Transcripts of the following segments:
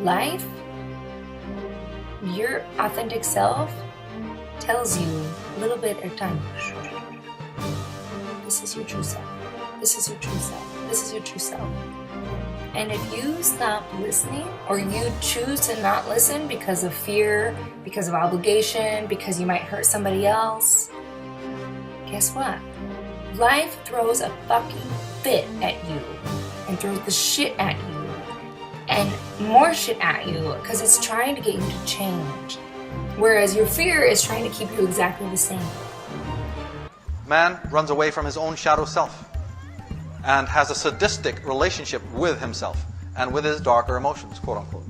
Life, your authentic self, tells you a little bit at a time. This is your true self. This is your true self. This is your true self. And if you stop listening, or you choose to not listen because of fear, because of obligation, because you might hurt somebody else, guess what? Life throws a fucking fit at you and throws the shit at you and more shit at you because it's trying to get you to change. Whereas your fear is trying to keep you exactly the same. Man runs away from his own shadow self and has a sadistic relationship with himself and with his darker emotions, quote unquote.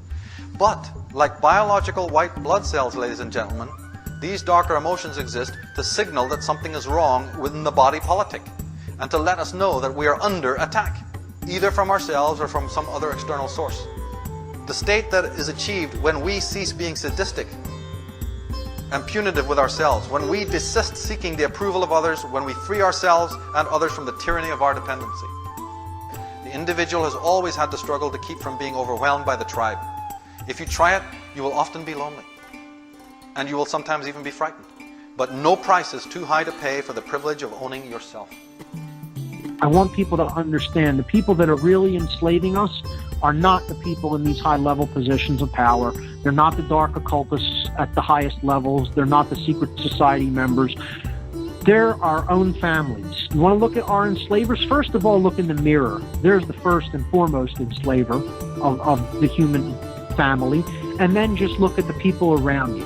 But, like biological white blood cells, ladies and gentlemen, these darker emotions exist to signal that something is wrong within the body politic and to let us know that we are under attack, either from ourselves or from some other external source. The state that is achieved when we cease being sadistic and punitive with ourselves, when we desist seeking the approval of others, when we free ourselves and others from the tyranny of our dependency. The individual has always had to struggle to keep from being overwhelmed by the tribe. If you try it, you will often be lonely. And you will sometimes even be frightened. But no price is too high to pay for the privilege of owning yourself. I want people to understand the people that are really enslaving us are not the people in these high-level positions of power. They're not the dark occultists at the highest levels. They're not the secret society members. They're our own families. You want to look at our enslavers? First of all, look in the mirror. There's the first and foremost enslaver of the human family. And then just look at the people around you.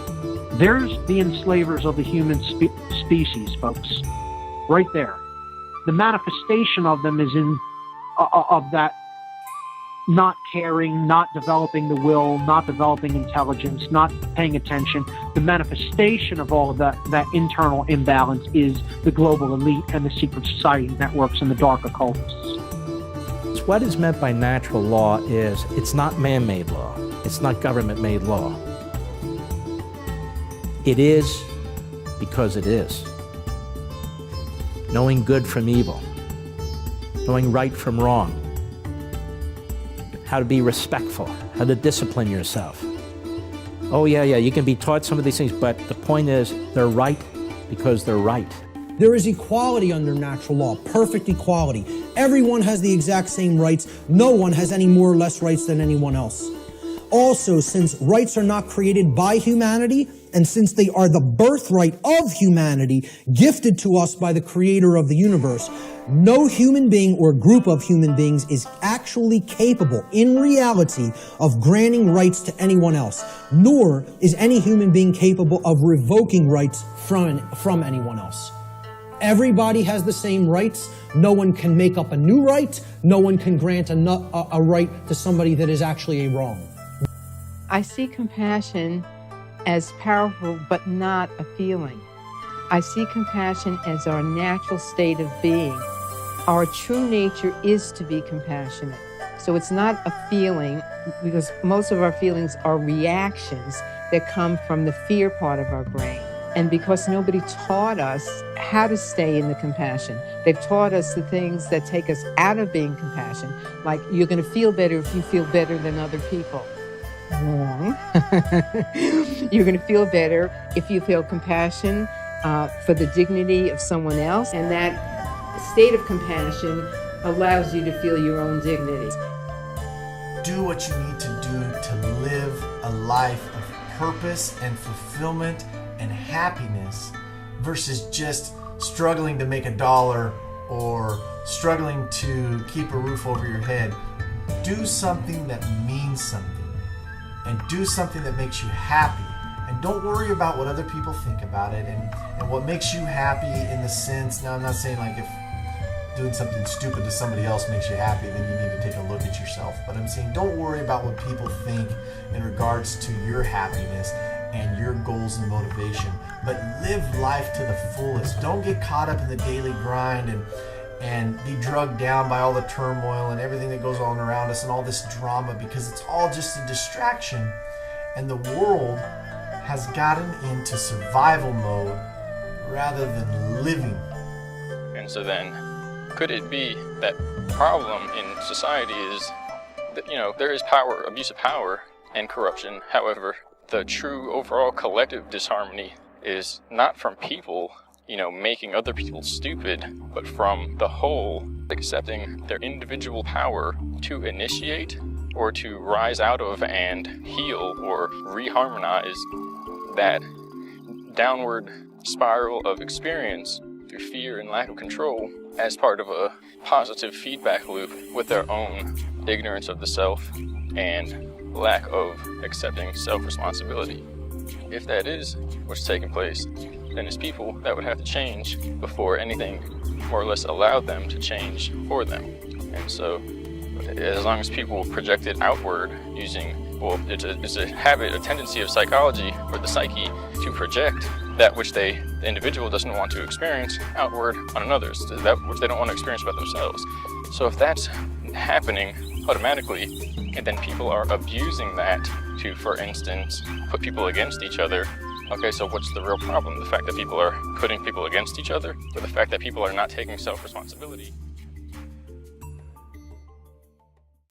There's the enslavers of the human species, folks. Right there. The manifestation of them is in of that not caring, not developing the will, not developing intelligence, not paying attention. The manifestation of all of that internal imbalance is the global elite and the secret society networks and the dark occultists. What is meant by natural law is it's not man-made law. It's not government-made law. It is because it is. Knowing good from evil, knowing right from wrong, how to be respectful, how to discipline yourself. Oh yeah, you can be taught some of these things, but the point is they're right because they're right. There is equality under natural law, perfect equality. Everyone has the exact same rights. No one has any more or less rights than anyone else. Also, since rights are not created by humanity, and since they are the birthright of humanity, gifted to us by the creator of the universe, no human being or group of human beings is actually capable, in reality, of granting rights to anyone else, nor is any human being capable of revoking rights from anyone else. Everybody has the same rights. No one can make up a new right. No one can grant a right to somebody that is actually a wrong. I see compassion as powerful, but not a feeling. I see compassion as our natural state of being. Our true nature is to be compassionate. So it's not a feeling, because most of our feelings are reactions that come from the fear part of our brain. And because nobody taught us how to stay in the compassion, they've taught us the things that take us out of being compassion, like you're going to feel better if you feel better than other people. Wrong. You're going to feel better if you feel compassion for the dignity of someone else. And that state of compassion allows you to feel your own dignity. Do what you need to do to live a life of purpose and fulfillment and happiness versus just struggling to make $1 or struggling to keep a roof over your head. Do something that means something. And do something that makes you happy. And don't worry about what other people think about it and what makes you happy in the sense, now I'm not saying like if doing something stupid to somebody else makes you happy, then you need to take a look at yourself. But I'm saying don't worry about what people think in regards to your happiness and your goals and motivation, but live life to the fullest. Don't get caught up in the daily grind and be drugged down by all the turmoil and everything that goes on around us and all this drama, because it's all just a distraction. And the world has gotten into survival mode rather than living. And so then, could it be that problem in society is that, there is power, abuse of power, and corruption. However, the true overall collective disharmony is not from people, making other people stupid, but from the whole accepting their individual power to initiate or to rise out of and heal or reharmonize that downward spiral of experience through fear and lack of control as part of a positive feedback loop with their own ignorance of the self and lack of accepting self-responsibility. If that is what's taking place, then it's people that would have to change before anything more or less allowed them to change for them. And so as long as people project it outward using, it's a habit, a tendency of psychology or the psyche to project that which the individual doesn't want to experience outward on another, that which they don't want to experience about themselves. So if that's happening automatically, and then people are abusing that to, for instance, put people against each other, okay, so what's the real problem? The fact that people are putting people against each other, or the fact that people are not taking self-responsibility?